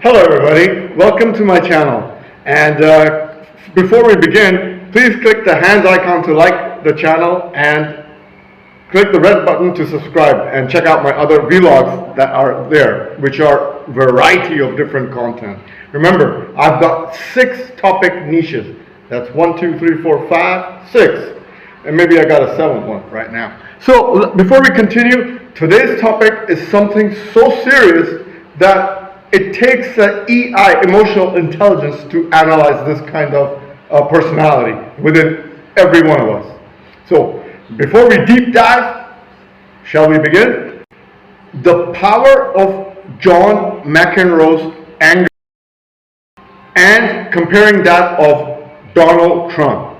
Hello everybody, welcome to my channel. And before we begin, please click the hands icon to like the channel and click the red button to subscribe and check out my other vlogs that are there, which are a variety of different content. Remember, I've got 6 topic niches. That's 1, 2, 3, 4, 5, 6. And maybe I got a 7th one right now. So before we continue, today's topic is something so serious that it takes EI, emotional intelligence, to analyze this kind of personality within every one of us. So, before we deep dive, shall we begin? The power of John McEnroe's anger and comparing that of Donald Trump.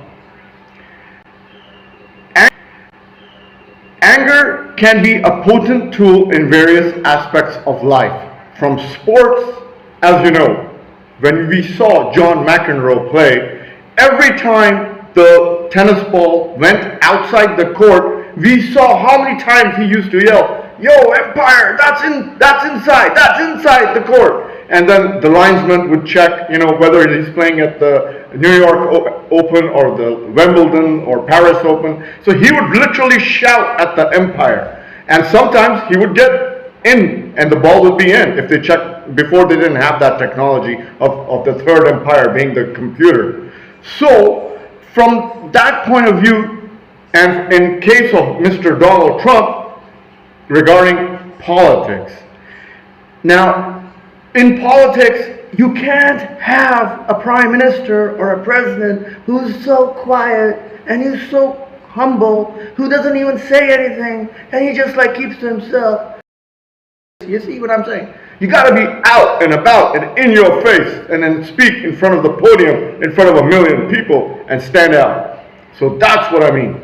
Anger can be a potent tool in various aspects of life. From sports, as you know, when we saw John McEnroe play, every time the tennis ball went outside the court, we saw how many times he used to yell, "Yo, Empire, that's inside the court." And then the linesman would check, whether he's playing at the New York Open or the Wimbledon or Paris Open. So he would literally shout at the Empire. And sometimes he would get in and the ball would be in if they checked. Before, they didn't have that technology of the third umpire being the computer. So from that point of view, and in case of Mr. Donald Trump, regarding politics, now in politics you can't have a prime minister or a president who's so quiet and he's so humble, who doesn't even say anything, and he just keeps to himself. You see what I'm saying? You got to be out and about and in your face and then speak in front of the podium in front of 1 million people and stand out. So that's what I mean.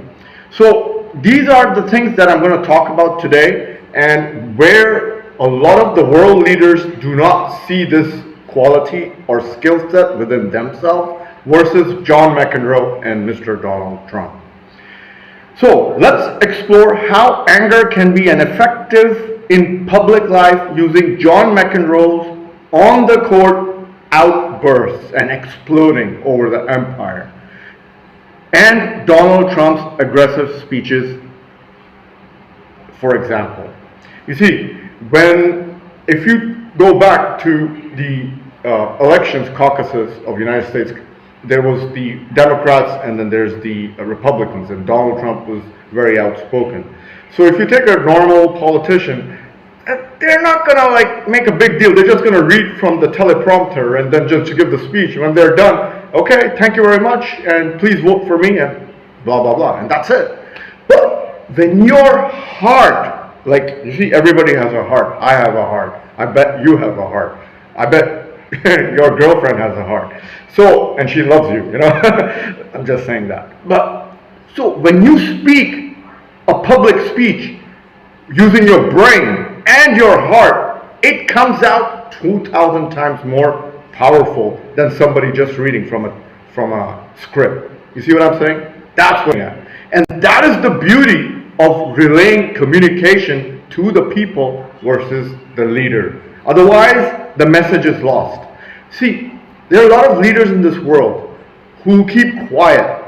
So these are the things that I'm going to talk about today, and where a lot of the world leaders do not see this quality or skill set within themselves versus John McEnroe and Mr. Donald Trump. So let's explore how anger can be an effective in public life using John McEnroe's on the court outbursts and exploding over the empire, and Donald Trump's aggressive speeches, for example. You see, if you go back to the elections caucuses of the United States, there was the Democrats and then there's the Republicans, and Donald Trump was very outspoken. So if you take a normal politician, they're not gonna make a big deal. They're just gonna read from the teleprompter and then just give the speech. When they're done, okay, thank you very much, and please vote for me, and blah blah blah, and that's it. But when your heart, you see, everybody has a heart. I have a heart. I bet you have a heart. I bet your girlfriend has a heart. So, and she loves you, I'm just saying that. But, so when you speak a public speech using your brain and your heart, it comes out 2,000 times more powerful than somebody just reading from a script. You see what I'm saying? That's what I'm at. And that is the beauty of relaying communication to the people versus the leader. Otherwise, the message is lost. See, there are a lot of leaders in this world who keep quiet.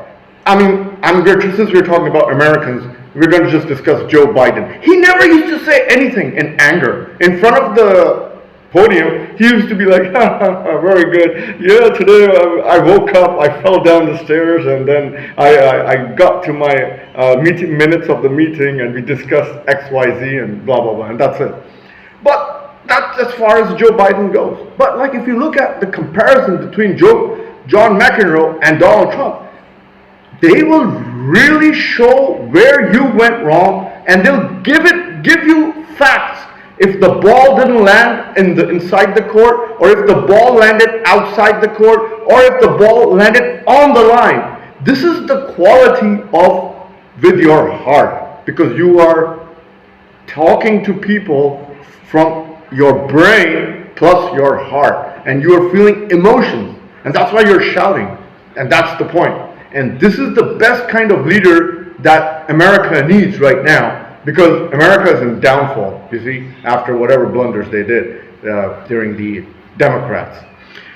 Since we're talking about Americans, we're going to just discuss Joe Biden. He never used to say anything in anger. In front of the podium, he used to be like, very good. Yeah, today I woke up, I fell down the stairs, and then I got to my meeting minutes of the meeting, and we discussed X, Y, Z, and blah, blah, blah, and that's it. But that's as far as Joe Biden goes. But if you look at the comparison between John McEnroe and Donald Trump, they will really show where you went wrong, and they'll give you facts. If the ball didn't land inside the court, or if the ball landed outside the court, or if the ball landed on the line. This is the quality of with your heart, because you are talking to people from your brain plus your heart, and you are feeling emotions, and that's why you're shouting, and that's the point. And this is the best kind of leader that America needs right now, because America is in downfall, you see, after whatever blunders they did during the Democrats.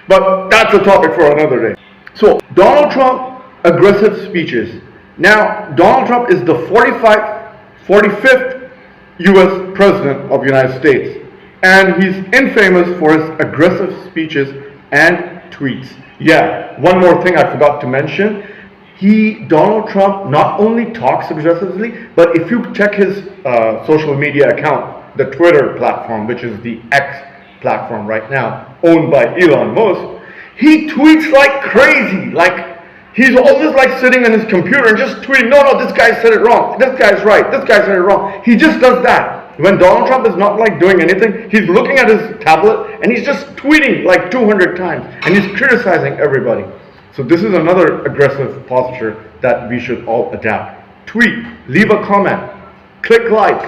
But that's a topic for another day. So, Donald Trump, aggressive speeches. Now, Donald Trump is the 45th US President of the United States. And he's infamous for his aggressive speeches and tweets. Yeah, one more thing I forgot to mention. Donald Trump not only talks aggressively, but if you check his social media account, the Twitter platform, which is the X platform right now, owned by Elon Musk, he tweets like crazy. Like, he's always like sitting in his computer and just tweeting, no, this guy said it wrong, this guy's right, this guy said it wrong. He just does that. When Donald Trump is not like doing anything, he's looking at his tablet and he's just tweeting like 200 times and he's criticizing everybody. So this is another aggressive posture that we should all adapt. Tweet, leave a comment, click like,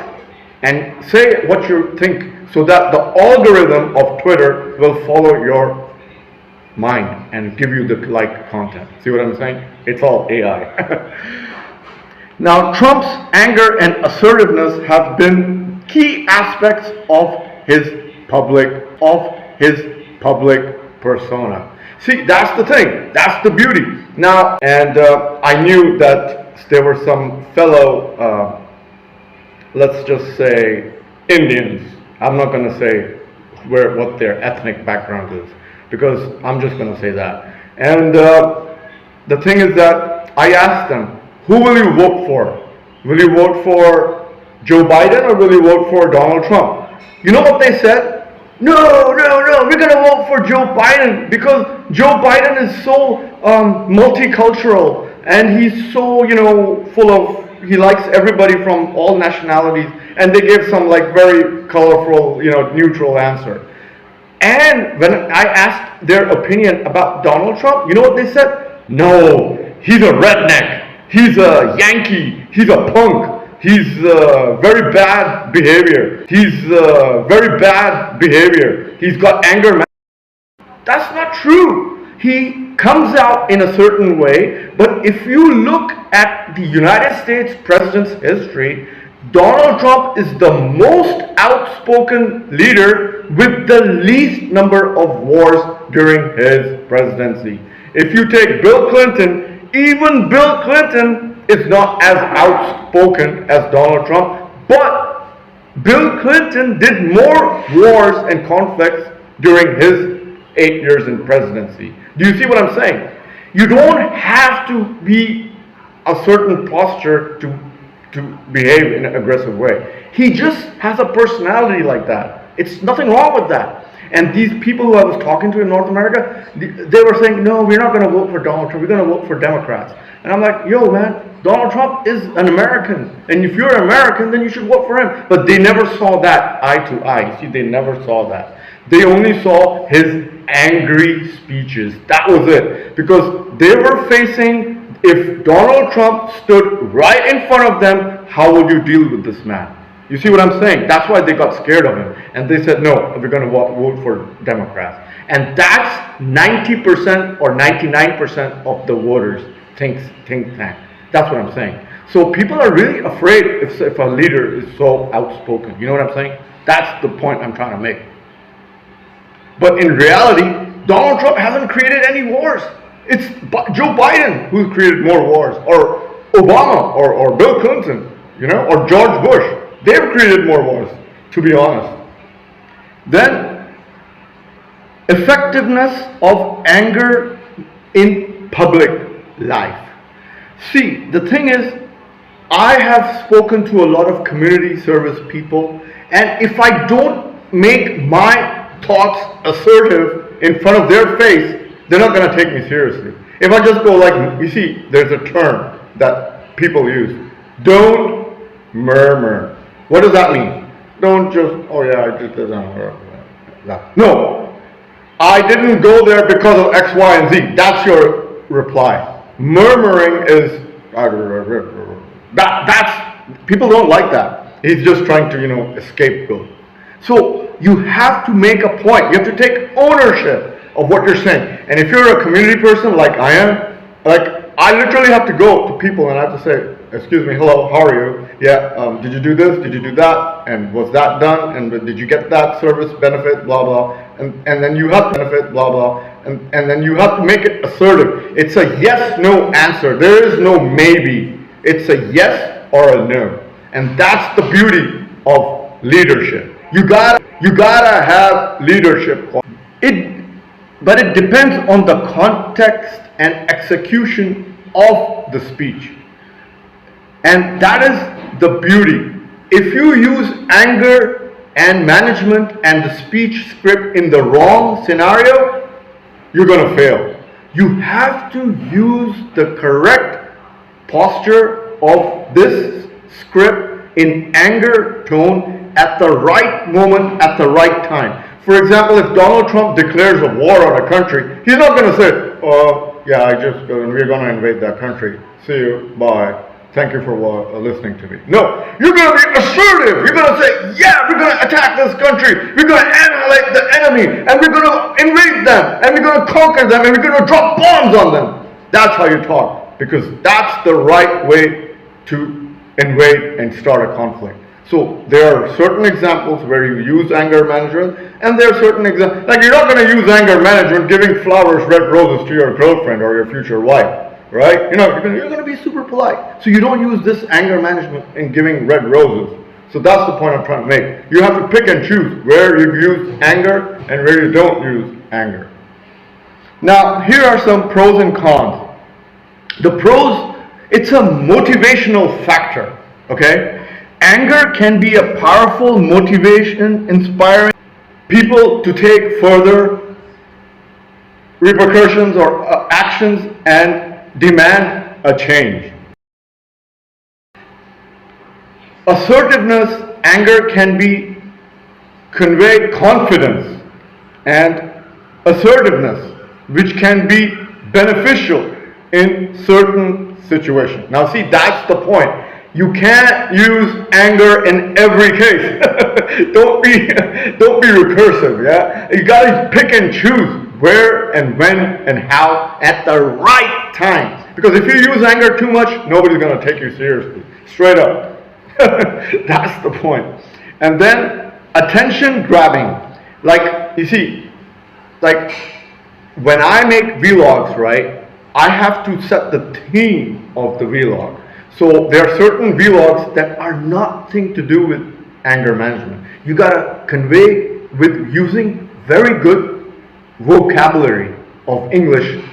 and say what you think so that the algorithm of Twitter will follow your mind and give you the like content. See what I'm saying? It's all AI. Now, Trump's anger and assertiveness have been key aspects of his public persona. See, that's the thing. That's the beauty. Now, and I knew that there were some fellow, let's just say, Indians. I'm not going to say what their ethnic background is, because I'm just going to say that. And the thing is that I asked them, who will you vote for? Will you vote for Joe Biden or will you vote for Donald Trump? You know what they said? No, we're going to vote for Joe Biden because Joe Biden is so multicultural and he's so, full of, he likes everybody from all nationalities, and they gave some like very colorful, neutral answer. And when I asked their opinion about Donald Trump, you know what they said? No, he's a redneck, he's a Yankee, he's a punk. He's very bad behavior. He's very bad behavior. He's got anger. That's not true. He comes out in a certain way, but if you look at the United States president's history, Donald Trump is the most outspoken leader with the least number of wars during his presidency. If you take Bill Clinton, even Bill Clinton is not as outspoken as Donald Trump, but Bill Clinton did more wars and conflicts during his 8 years in presidency. Do you see what I'm saying? You don't have to be a certain posture to behave in an aggressive way. He just has a personality like that. It's nothing wrong with that. And these people who I was talking to in North America, they were saying, no, we're not going to vote for Donald Trump, we're going to vote for Democrats. And I'm like, yo man, Donald Trump is an American, and if you're American, then you should vote for him. But they never saw that eye to eye. See, they never saw that. They only saw his angry speeches. That was it. Because they were facing, if Donald Trump stood right in front of them, how would you deal with this man? You see what I'm saying? That's why they got scared of him. And they said, no, we're going to vote for Democrats. And that's 90% or 99% of the voters think tank. That's what I'm saying. So people are really afraid if a leader is so outspoken. You know what I'm saying? That's the point I'm trying to make. But in reality, Donald Trump hasn't created any wars. It's Joe Biden who's created more wars, or Obama, or Bill Clinton, or George Bush. They've created more wars, to be honest. Then, effectiveness of anger in public life. See, the thing is, I have spoken to a lot of community service people, and if I don't make my thoughts assertive in front of their face, they're not going to take me seriously. If I just go like, you see, there's a term that people use. Don't murmur. What does that mean? Don't just, oh yeah, I just did that. No, I didn't go there because of X, Y, and Z. That's your reply. Murmuring is, that's, people don't like that. He's just trying to, scapegoat. So you have to make a point. You have to take ownership of what you're saying. And if you're a community person like I am, like I literally have to go to people and I have to say, excuse me, hello, how are you? Yeah, did you do this? Did you do that? And was that done? And did you get that service benefit? Blah, blah. and then you have to benefit, blah, blah, and then you have to make it assertive. It's a yes, no answer. There is no maybe. It's a yes or a no. And that's the beauty of leadership. You gotta have leadership. But it depends on the context and execution of the speech. And that is the beauty. If you use anger and management and the speech script in the wrong scenario, you're going to fail. You have to use the correct posture of this script in anger tone at the right moment, at the right time. For example, if Donald Trump declares a war on a country, he's not going to say, oh, yeah, we're going to invade that country. See you, bye. Thank you for listening to me. No, you're going to be assertive. You're going to say, yeah, we're going to attack this country. We're going to annihilate the enemy. And we're going to invade them. And we're going to conquer them. And we're going to drop bombs on them. That's how you talk. Because that's the right way to invade and start a conflict. So there are certain examples where you use anger management. And there are certain examples, like you're not going to use anger management giving flowers, red roses to your girlfriend or your future wife. Right? You're going to be super polite. So you don't use this anger management in giving red roses. So that's the point I'm trying to make. You have to pick and choose where you use anger and where you don't use anger. Now, here are some pros and cons. The pros, it's a motivational factor. Okay? Anger can be a powerful motivation, inspiring people to take further repercussions or actions and demand a change. Assertiveness, anger can be convey confidence and assertiveness, which can be beneficial in certain situations. Now see, that's the point. You can't use anger in every case. Don't be recursive, yeah? You gotta pick and choose where and when and how at the right time. Because if you use anger too much, nobody's going to take you seriously. Straight up. That's the point. And then attention grabbing. Like, you see, like when I make vlogs, right, I have to set the theme of the vlog. So there are certain vlogs that are nothing to do with anger management. You got to convey with using very good vocabulary of English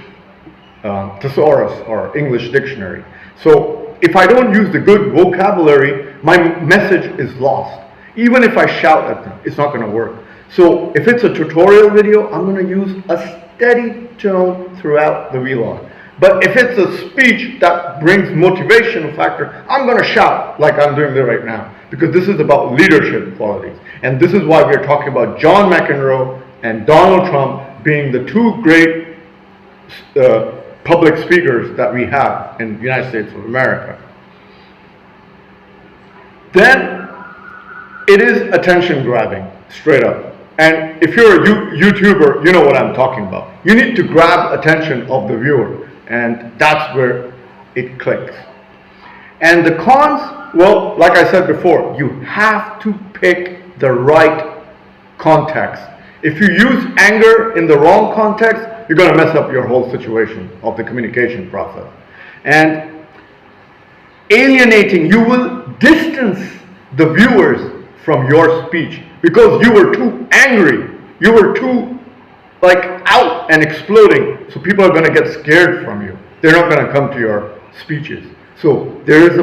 thesaurus or English dictionary. So if I don't use the good vocabulary, my message is lost. Even if I shout at them, it's not going to work. So if it's a tutorial video, I'm going to use a steady tone throughout the vlog. But if it's a speech that brings motivational factor, I'm going to shout like I'm doing there right now. Because this is about leadership qualities. And this is why we're talking about John McEnroe and Donald Trump being the two great public speakers that we have in the United States of America. Then it is attention grabbing, straight up. And if you're a YouTuber, you know what I'm talking about. You need to grab attention of the viewer, and that's where it clicks. And the cons, well, like I said before, you have to pick the right context. If you use anger in the wrong context, you're going to mess up your whole situation of the communication process. And alienating, you will distance the viewers from your speech because you were too angry. You were too out and exploding. So people are going to get scared from you. They're not going to come to your speeches. So there is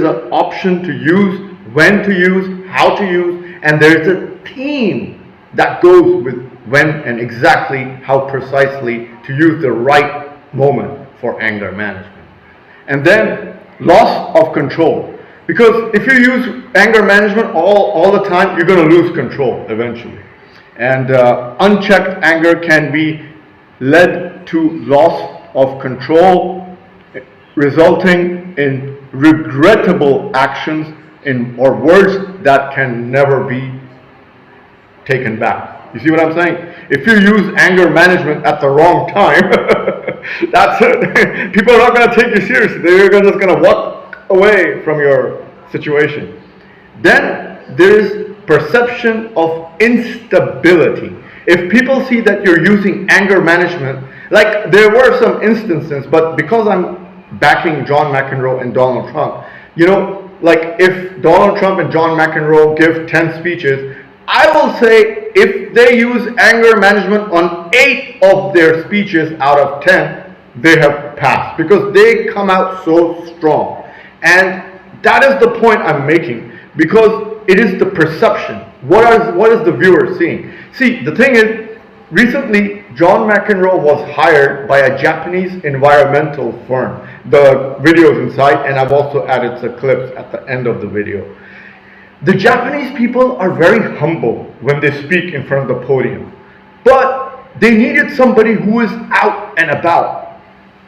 an option to use, when to use, how to use, and there's a theme that goes with when and exactly how precisely to use the right moment for anger management. And then loss of control. Because if you use anger management all the time, you're going to lose control eventually. And unchecked anger can be led to loss of control, resulting in regrettable actions or words that can never be taken back. You see what I'm saying? If you use anger management at the wrong time, that's it. People are not going to take you seriously. They're just going to walk away from your situation. Then there is perception of instability. If people see that you're using anger management, like there were some instances, but because I'm backing John McEnroe and Donald Trump, like if Donald Trump and John McEnroe give 10 speeches, I will say if they use anger management on 8 of their speeches out of 10, they have passed because they come out so strong. And that is the point I'm making, because it is the perception. What is the viewer seeing? See, the thing is, recently John McEnroe was hired by a Japanese environmental firm. The video is inside, and I've also added some clips at the end of the video. The Japanese people are very humble when they speak in front of the podium, but they needed somebody who is out and about.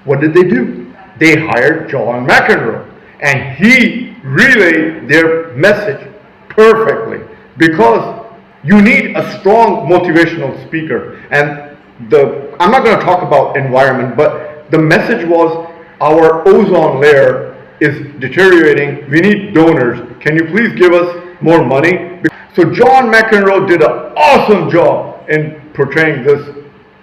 What did they do? They hired John McEnroe, and he relayed their message perfectly, because you need a strong motivational speaker. And I'm not going to talk about environment, but the message was our ozone layer is deteriorating. We need donors. Can you please give us more money? So John McEnroe did an awesome job in portraying this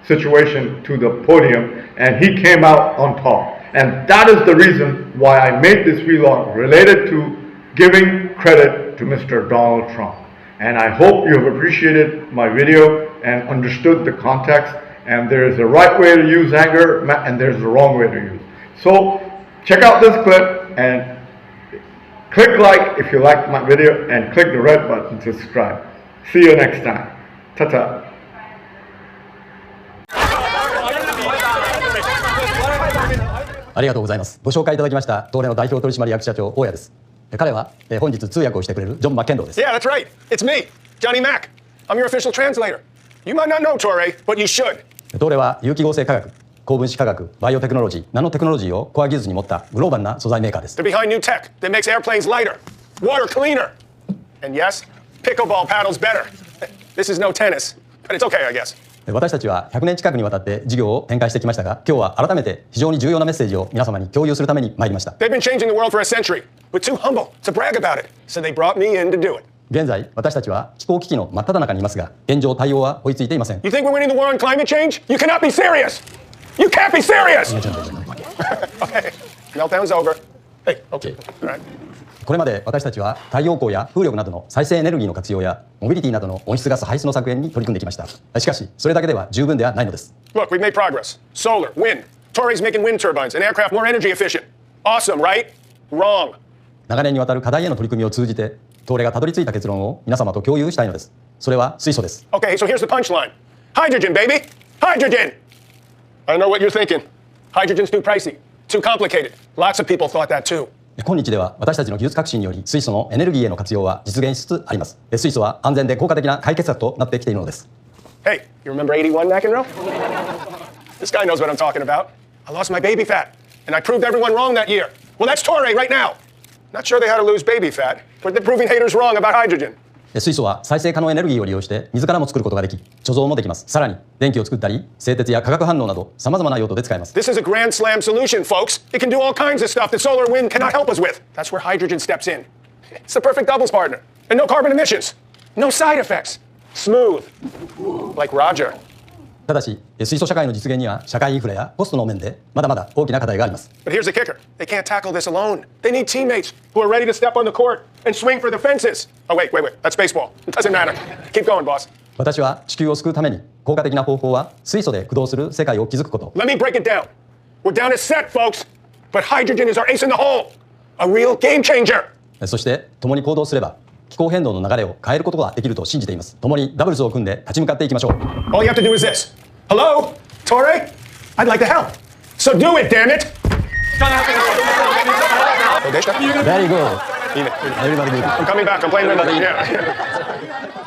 situation to the podium, and he came out on top. And that is the reason why I made this vlog related to giving credit to Mr. Donald Trump. And I hope you have appreciated my video and understood the context, and there is a right way to use anger and there's a wrong way to use. So check out this clip and click like if you liked my video, and click the red button to subscribe. See you next time. Ta-ta. ありがとうございます。ご紹介いただきました東レの代表取締役社長大谷です。彼は本日通訳をしてくれるジョン・マッケンローです。 Yeah, that's right. It's me, Johnny Mac. I'm your official translator. You might not know Torre, but you should. 東レは有機合成化学、高分子化学、バイオテクノロジー、ナノテクノロジーをコア技術に持ったグローバルな素材メーカーです。 They're behind new tech that makes airplanes lighter, water cleaner, and yes, pickleball paddles better. This is no tennis, but it's okay, I guess. 私たちは100年近くにわたって事業を展開してきましたが、今日は改めて非常に重要なメッセージを皆様に共有するために参りました。 They've been changing the world for a century, but too humble to brag about it, so they brought me in to do it. 現在、私たちは気候危機の真っ只中にいますが、現状対応は追いついていません。 You think we're winning the war on climate change? You cannot be serious! You can't be serious! Okay, meltdown's over. Hey, okay, all right. これまで私たちは太陽光や風力などの再生エネルギーの活用やモビリティなどの温室ガス排出の削減に取り組んできました。しかしそれだけでは十分ではないのです。 Look, we've made progress. Solar, wind. Torre's making wind turbines and aircraft more energy efficient. Awesome, right? Wrong. 長年にわたる課題への取り組みを通じて東レがたどり着いた結論を皆様と共有したいのです。それは水素です。 Okay, so here's the punchline. Hydrogen, baby! Hydrogen! I know what you're thinking. Hydrogen's too pricey, too complicated. Lots of people thought that too. 今日では私たちの技術革新により水素のエネルギーへの活用は実現しつつあります。水素は安全で効果的な解決策となってきているのです。 Hey, you remember 81 McEnroe? This guy knows what I'm talking about. I lost my baby fat, and I proved everyone wrong that year. Well, that's Torre right now. Not sure they had to lose baby fat, but they're proving haters wrong about hydrogen. 水素は再生可能エネルギーを利用して自らも作ることができ、貯蔵もできます。さらに電気を作ったり、製鉄や化学反応など様々な用途で使えます。 This is a grand slam solution, folks. It can do all kinds of stuff that solar and wind cannot help us with. That's where hydrogen steps in. It's the perfect doubles partner. And no carbon emissions. No side effects. Smooth. Like Roger. ただし、水素社会の実現には社会インフレやコストの面でまだまだ大きな課題があります。 But here's the kicker. They can't tackle this alone. They need teammates who are ready to step on the court and swing for the fences. Oh, wait. That's baseball. It doesn't matter. Keep going, boss. 私は地球を救うために効果的な方法は水素で駆動する世界を築くこと。 Let me break it down. We're down a set, folks. But hydrogen is our ace in the hole. A real game changer. そして共に行動すれば気候変動の流れを変えることができると信じています。共にダブルスを組んで立ち向かっていきましょう。 All you have to do is this. Hello, Torre? I'd like to help. So do it, damn it. Very good. Everybody good. I'm coming back. I'm playing Wimbledon. Yeah.